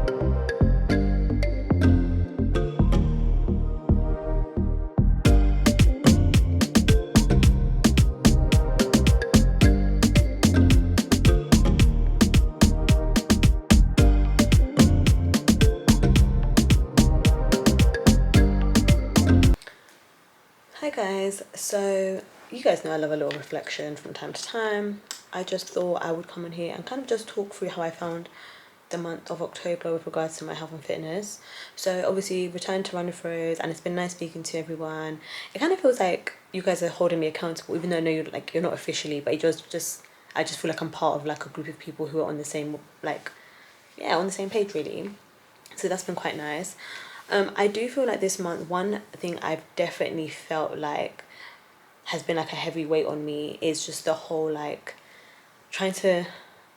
Hi guys, so you guys know I love a little reflection from time to time. I just thought I would come in here and kind of just talk through how I found the month of October with regards to my health and fitness. So obviously returned to Run with Rose, and it's been nice speaking to everyone. It kind of feels like you guys are holding me accountable, even though I know you're not officially, but I just feel like I'm part of like a group of people who are on the same on the same page really. So that's been quite nice. I do feel like this month, one thing I've definitely felt like has been like a heavy weight on me is just the whole like trying to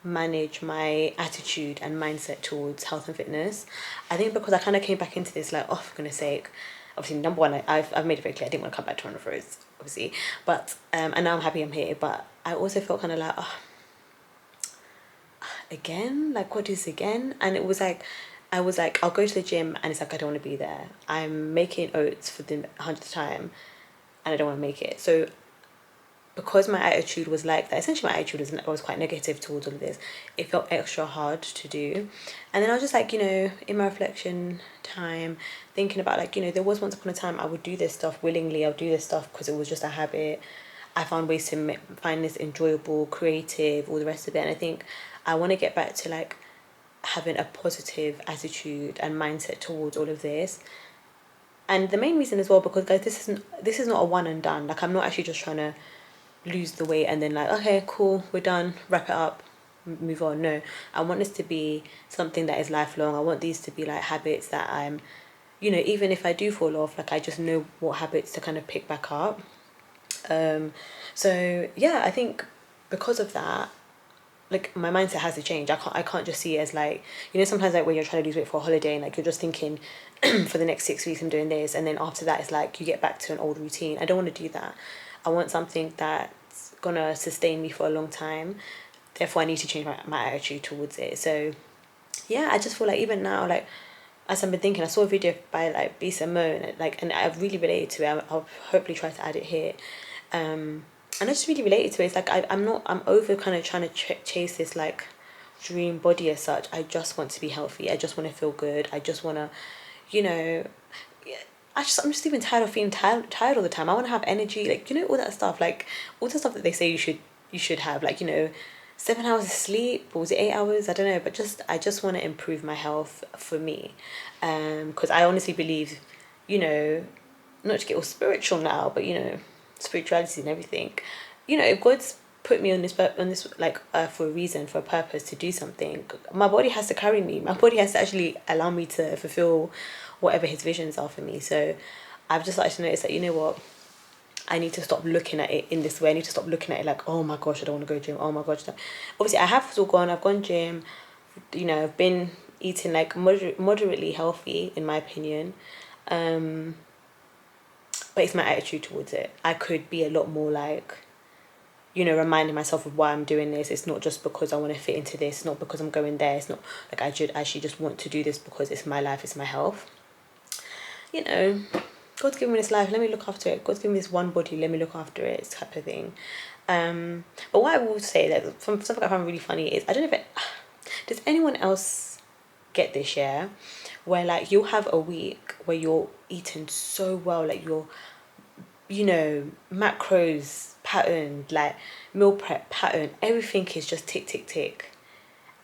manage my attitude and mindset towards health and fitness. I think because I kind of came back into this like, oh, for goodness sake, obviously number one, I've made it very clear I didn't want to come back to Run with Rose, obviously, but and now I'm happy I'm here. But I also felt kind of like, oh, again, like what is again? And it was like I was like, I'll go to the gym and it's like I don't want to be there. I'm making oats for the 100th time and I don't want to make it. So because my attitude was like that, essentially my attitude was quite negative towards all of this, it felt extra hard to do. And then I was just like, in my reflection time, thinking about like, there was once upon a time I would do this stuff willingly. I'll do this stuff because it was just a habit. I found ways to find this enjoyable, creative, all the rest of it. And I think I want to get back to like having a positive attitude and mindset towards all of this. And the main reason as well, because guys, this is not a one and done. Like I'm not actually just trying to lose the weight and then like, okay, cool, we're done, wrap it up, move on. No, I want this to be something that is lifelong. I want these to be like habits that I'm, even if I do fall off, like I just know what habits to kind of pick back up. So yeah, I think because of that, like my mindset has to change. I can't just see it as like, sometimes like when you're trying to lose weight for a holiday and like you're just thinking for the next 6 weeks I'm doing this, and then after that it's like you get back to an old routine. I don't want to do that. I want something that's gonna sustain me for a long time. Therefore I need to change my attitude towards it. So yeah, I just feel like even now, like as I've been thinking, I saw a video by like B Simone, and I really related to it. I'll hopefully try to add it here. And I just really related to it. It's like I'm over kind of trying to chase this like dream body as such. I just want to be healthy. I just want to feel good. I just want to, you know, I'm just even tired of feeling tired all the time. I want to have energy, like all that stuff, like all the stuff that they say you should have, like 7 hours of sleep, or was it 8 hours? I don't know, but I just want to improve my health for me, because I honestly believe, not to get all spiritual now, but spirituality and everything, if God's put me on this like for a reason, for a purpose, to do something, my body has to carry me. My body has to actually allow me to fulfill whatever his visions are for me. So I've just started to notice that, what, I need to stop looking at it in this way. I need to stop looking at it like, oh my gosh, I don't want to go gym. Oh my gosh. Obviously, I have still gone. I've gone gym. I've been eating like moderately healthy, in my opinion. But it's my attitude towards it. I could be a lot more like, reminding myself of why I'm doing this. It's not just because I want to fit into this. It's not because I'm going there. It's not like I should actually just want to do this because it's my life, it's my health. God's given me this life, let me look after it. God's given me this one body, let me look after it, type of thing. But what I will say, that something I find really funny is, I don't know if does anyone else get this, yeah? Where like you'll have a week where you're eating so well, like you're, macros patterned, like meal prep pattern, everything is just tick, tick, tick.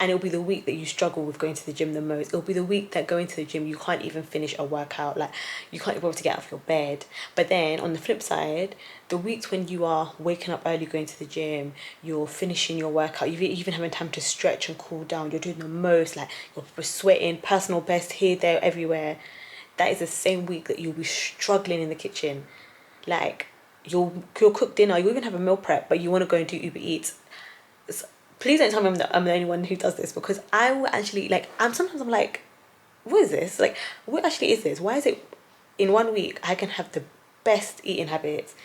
And it'll be the week that you struggle with going to the gym the most. It'll be the week that going to the gym, you can't even finish a workout. Like, you can't even be able to get out of your bed. But then, on the flip side, the weeks when you are waking up early, going to the gym, you're finishing your workout, you're even having time to stretch and cool down, you're doing the most, like, you're sweating, personal best here, there, everywhere. That is the same week that you'll be struggling in the kitchen. Like, you'll cook dinner, you even have a meal prep, but you want to go and do Uber Eats. Please don't tell me I'm the only one who does this, because I will actually, like, I'm like, what is this? Like, what actually is this? Why is it in 1 week I can have the best eating habits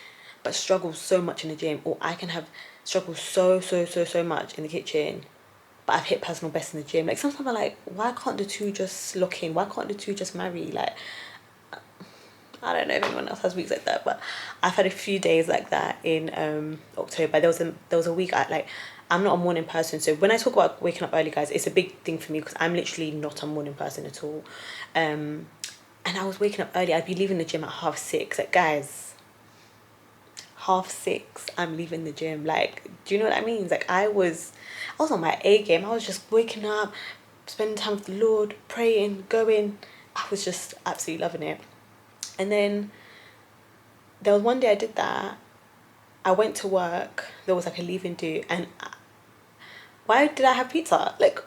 but struggle so much in the gym, or I can have struggle so much in the kitchen, but I've hit personal best in the gym. Like sometimes I'm like, why can't the two just lock in? Why can't the two just marry? Like, I don't know if anyone else has weeks like that, but I've had a few days like that in October. There was a week I'm not a morning person, so when I talk about waking up early, guys, it's a big thing for me because I'm literally not a morning person at all. And I was waking up early. I'd be leaving the gym at 6:30. Like, guys, 6:30, I'm leaving the gym. Like, do you know what that means? Like, I was on my A game. I was just waking up, spending time with the Lord, praying, going. I was just absolutely loving it. And then there was one day I did that. I went to work. There was like a leaving due, and why did I have pizza? Like,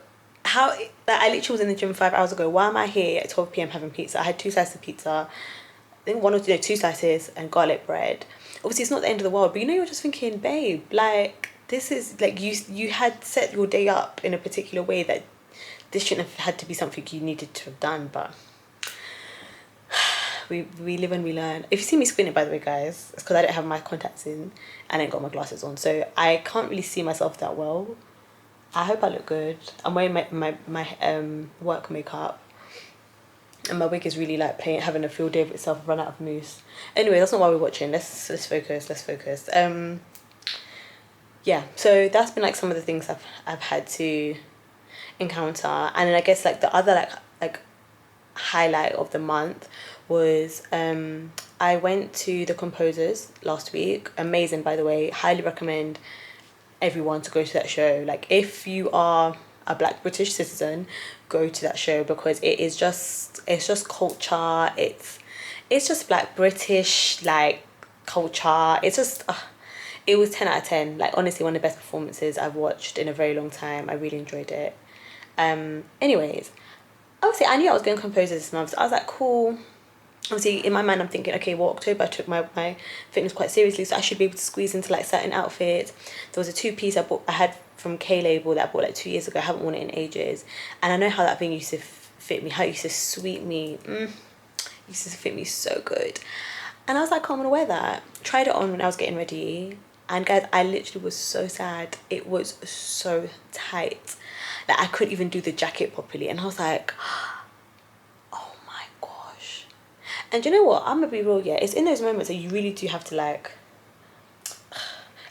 how? Like, I literally was in the gym 5 hours ago. Why am I here at 12 p.m. having pizza? I had 2 slices of pizza. I think one or two, no, 2 slices and garlic bread. Obviously, it's not the end of the world, but you're just thinking, babe, like, this is like you had set your day up in a particular way that this shouldn't have had to be something you needed to have done, but. We live and we learn. If you see me squinting, by the way, guys, it's because I don't have my contacts in and I ain't got my glasses on, so I can't really see myself that well. I hope I look good. I'm wearing my work makeup, and my wig is really like having a field day of itself. I've run out of mousse. Anyway, that's not why we're watching. Let's focus. Let's focus. Yeah. So that's been like some of the things I've had to encounter, and then I guess like the other like highlight of the month was I went to the Composers last week. Amazing, by the way. Highly recommend everyone to go to that show. Like, if you are a Black British citizen, go to that show because it's just culture. It's just Black British like culture. It's just it was 10 out of 10. Like, honestly, one of the best performances I've watched in a very long time. I really enjoyed it. Anyways, obviously I knew I was going to Composers this month, so I was like, cool. Obviously in my mind I'm thinking, okay, well, October I took my fitness quite seriously, so I should be able to squeeze into like certain outfits. There was a 2-piece I had from K-Label that I bought like 2 years ago. I haven't worn it in ages, and I know how that thing used to fit me, how it used to sweep me. It used to fit me so good, and I was like, oh, I'm gonna wear that. Tried it on when I was getting ready, and guys, I literally was so sad. It was so tight that I couldn't even do the jacket properly, and I was like, oh my gosh. And you know what, I'm gonna be real, yeah, it's in those moments that you really do have to like,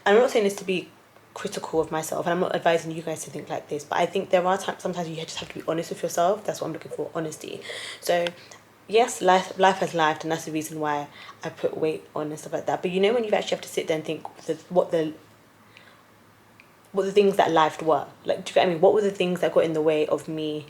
and I'm not saying this to be critical of myself, and I'm not advising you guys to think like this, but I think there are times, sometimes you just have to be honest with yourself. That's what I'm looking for, honesty. So yes, life has life, and that's the reason why I put weight on and stuff like that. But you know, when you actually have to sit there and think what the things that life were, like, do you get what I mean? What were the things that got in the way of me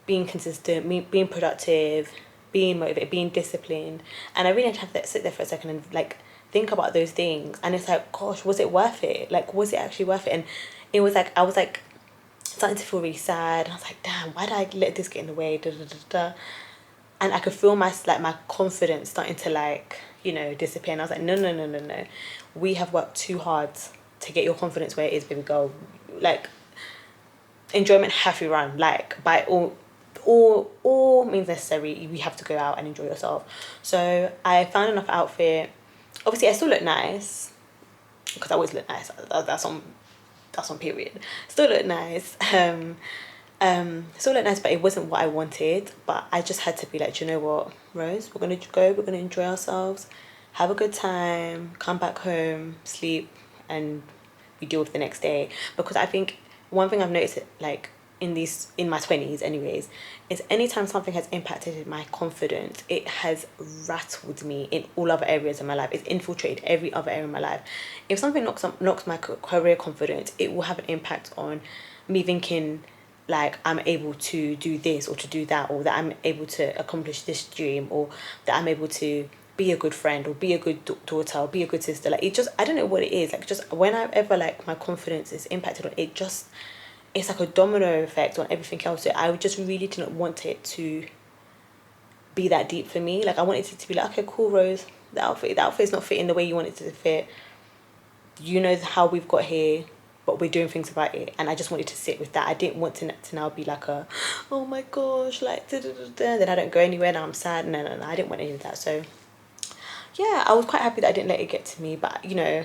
being consistent, me being productive, being motivated, being disciplined? And I really had to have that, sit there for a second and like think about those things. And it's like, gosh, was it worth it? Like, was it actually worth it? And it was like, I was like starting to feel really sad. And I was like, damn, why did I let this get in the way? Da, da, da, da. And I could feel my confidence starting to like, you know, disappear. And I was like, no. We have worked too hard to get your confidence where it is, baby girl. Like, enjoyment have to run. Like, by all means necessary, we have to go out and enjoy yourself. So I found enough outfit. Obviously, I still look nice because I always look nice. That's on period. Still look nice. Still look nice, but it wasn't what I wanted. But I just had to be like, do you know what, Rose? We're gonna enjoy ourselves, have a good time, come back home, sleep, and we deal with the next day. Because I think one thing I've noticed, like in my 20s anyways, is anytime something has impacted my confidence, it has rattled me in all other areas of my life. It's infiltrated every other area of my life. If something knocks my career confidence, it will have an impact on me thinking like I'm able to do this or to do that, or that I'm able to accomplish this dream, or that I'm able to be a good friend or be a good daughter or be a good sister. Like, it just, I don't know what it is, like, just whenever like my confidence is impacted on it, just, it's like a domino effect on everything else. So I just really didn't want it to be that deep for me. Like, I wanted it to be like, okay, cool, Rose, the outfit's not fitting the way you want it to fit. You know how we've got here, but we're doing things about it. And I just wanted to sit with that. I didn't want to now be like oh my gosh, like da, da, da, da. Then I don't go anywhere, now I'm sad. No, I didn't want any of that. So yeah, I was quite happy that I didn't let it get to me. But you know,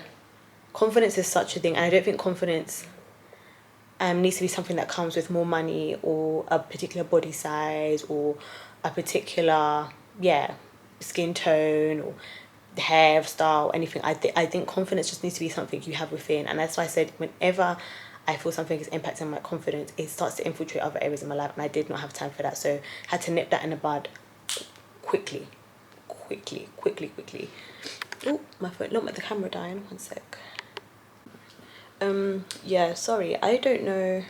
confidence is such a thing, and I don't think confidence needs to be something that comes with more money or a particular body size or a particular skin tone or hairstyle, anything. I think confidence just needs to be something you have within, and that's why I said whenever I feel something is impacting my confidence, it starts to infiltrate other areas of my life, and I did not have time for that, so I had to nip that in the bud quickly. Oh, my phone, not at the camera dying, 1 sec. Yeah, sorry, I don't know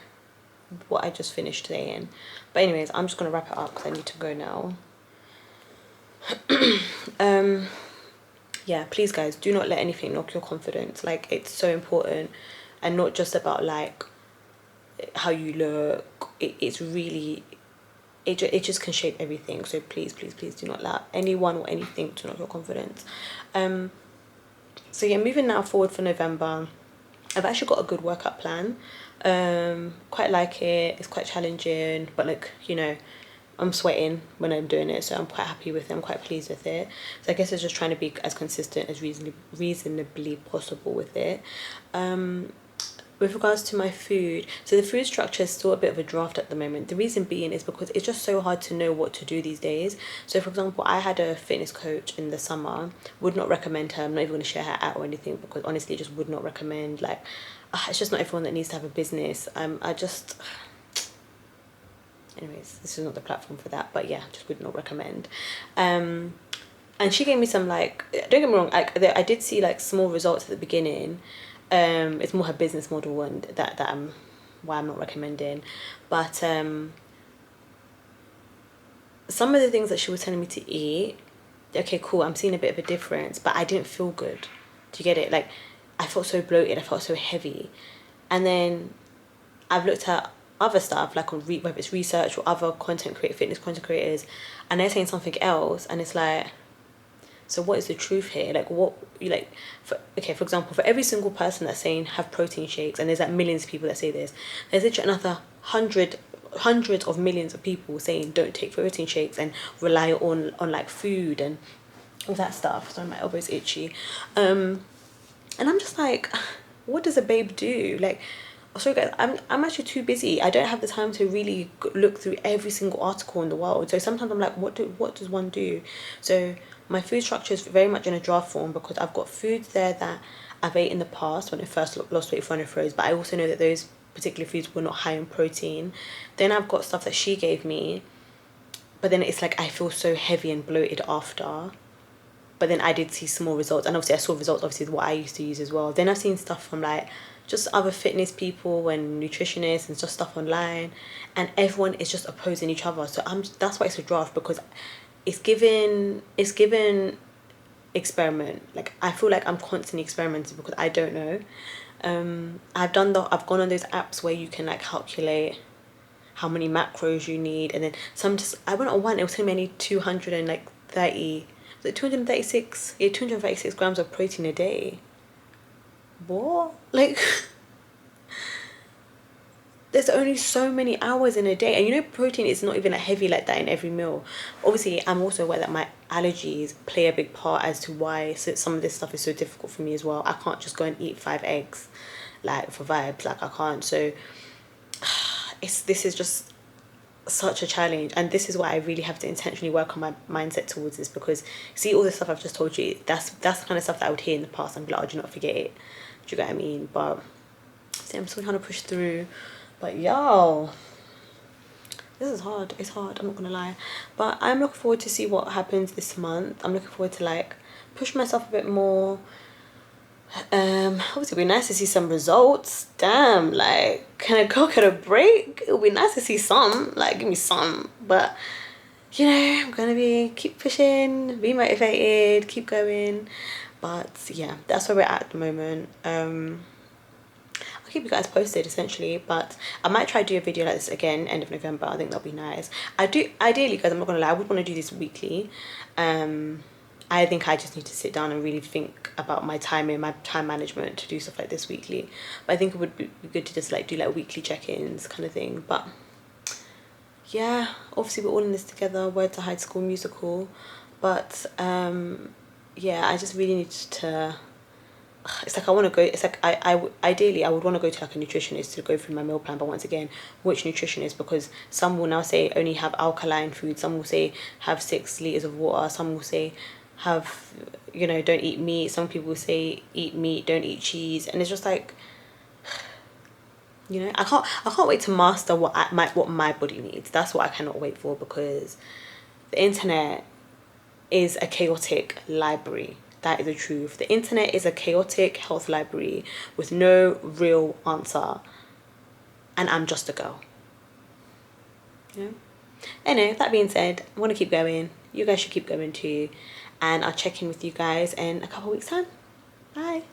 what I just finished saying, but anyways, I'm just gonna wrap it up because I need to go now. Yeah, please guys, do not let anything knock your confidence. Like, it's so important, and not just about like how you look. It's really, it just can shape everything. So please do not allow anyone or anything to knock your confidence. So yeah, moving now forward for November, I've actually got a good workout plan. Quite like it. It's quite challenging, but like, you know, I'm sweating when I'm doing it, so I'm quite happy with it. I'm quite pleased with it. So I guess it's just trying to be as consistent as reasonably possible with it. With regards to my food, so the food structure is still a bit of a draft at the moment. The reason being is because it's just so hard to know what to do these days. So for example, I had a fitness coach in the summer, would not recommend her. I'm not even going to share her out or anything because honestly, just would not recommend. Like, it's just not everyone that needs to have a business. Anyways, this is not the platform for that, but yeah, just would not recommend. And she gave me some, like, don't get me wrong, I did see like small results at the beginning. It's more her business model and that why I'm not recommending, but some of the things that she was telling me to eat, okay, cool, I'm seeing a bit of a difference, but I didn't feel good. Do you get it? Like, I felt so bloated, I felt so heavy. And then I've looked at other stuff, like on whether it's research or other fitness content creators, and they're saying something else, and it's like, so what is the truth here? Like, what you like? For example, for every single person that's saying have protein shakes, and there's like millions of people that say this, there's literally another hundreds of millions of people saying don't take protein shakes and rely on like food and all that stuff. Sorry, my elbow's itchy. And I'm just like, what does a babe do? Like, sorry guys, I'm actually too busy. I don't have the time to really look through every single article in the world. So sometimes I'm like, what does one do? So my food structure is very much in a draft form because I've got foods there that I've ate in the past when I first lost weight for Froze, but I also know that those particular foods were not high in protein. Then I've got stuff that she gave me, but then it's like I feel so heavy and bloated after. But then I did see small results, and obviously I saw results obviously what I used to use as well. Then I've seen stuff from like just other fitness people and nutritionists and just stuff online, and everyone is just opposing each other. So that's why it's a draft, because it's given experiment. Like, I feel like I'm constantly experimenting because I don't know. I've gone on those apps where you can like calculate how many macros you need, and then I went on one, it was telling me I need 236 grams of protein a day. What? Like, there's only so many hours in a day, and you know protein is not even like heavy like that in every meal. Obviously, I'm also aware that my allergies play a big part as to why some of this stuff is so difficult for me as well. I can't just go and eat 5 eggs like for vibes, like I can't. So this is just such a challenge, and this is why I really have to intentionally work on my mindset towards this, because see all the stuff I've just told you, that's the kind of stuff that I would hear in the past and be like, oh, do not forget it. Do you get what I mean? But see, I'm still trying to push through. But yo, this is hard. It's hard, I'm not gonna lie. But I'm looking forward to see what happens this month. I'm looking forward to like push myself a bit more. Obviously it'd be nice to see some results. Damn, like, can I go get a break? It would be nice to see some, like, give me some. But you know, I'm gonna keep pushing, be motivated, keep going. But yeah, that's where we're at the moment. I'll keep you guys posted essentially, but I might try to do a video like this again end of November. I think that'll be nice. Ideally guys, I'm not gonna lie, I would want to do this weekly. I think I just need to sit down and really think about my time management to do stuff like this weekly. But I think it would be good to just like do like weekly check-ins kind of thing. But yeah, obviously we're all in this together. Word to High School Musical. But yeah, I just really need to it's like I want to go, it's like ideally I would want to go to like a nutritionist to go through my meal plan, but once again, which nutritionist? Because some will now say only have alkaline food, some will say have 6 liters of water, some will say have, you know, don't eat meat, some people say eat meat, don't eat cheese, and it's just like, you know, I can't wait to master what my body needs. That's what I cannot wait for, because the internet is a chaotic library. That is the truth. The internet is a chaotic health library with no real answer. And I'm just a girl. You know? Anyway, that being said, I want to keep going. You guys should keep going too. And I'll check in with you guys in a couple of weeks' time. Bye.